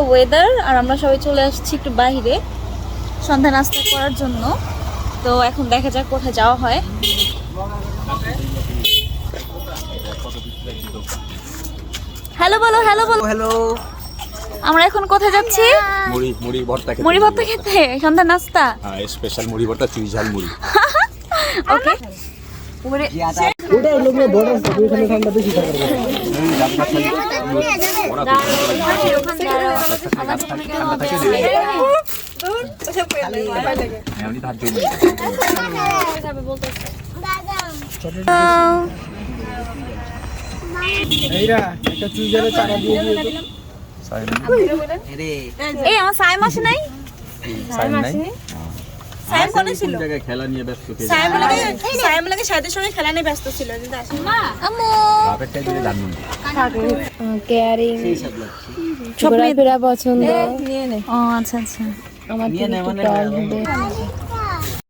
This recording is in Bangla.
ওয়েদার আর আমরা সবাই চলে আসছি একটু বাইরে সন্ধ্যা নাস্তা করার জন্য। তো এখন দেখা যাক কোথায় যাওয়া হয়। হ্যালো বলো, হ্যালো বলো। হ্যালো, আমরা এখন কোথায় যাচ্ছি? মুড়ি ভর্তা খেতে। মুড়ি ভর্তা খেতে, সন্ধ্যা নাস্তা। হ্যাঁ, স্পেশাল মুড়ি ভর্তা, চুই ঝাল মুড়ি। ওকে। ওটা লোক না বড় আছে, ওখানে ঠান্ডা বেশি থাকে। এইরা একটা চুই ঝালের চারা দিয়ে দিও। এই আমার সাইম আসে নাই? সাইন নাই? সাইম কোনে ছিল? কোন জায়গায় খেলা নিয়ে ব্যস্ত কে? সাইম লাগে সাইদের সঙ্গে খেলা নিয়ে ব্যস্ত ছিল। যদি আসে আম্মু বাপের টাই দিলে জানি না। কেয়ারিং, ঘোরাফেরা পছন্দ। ও আচ্ছা আচ্ছা। আমার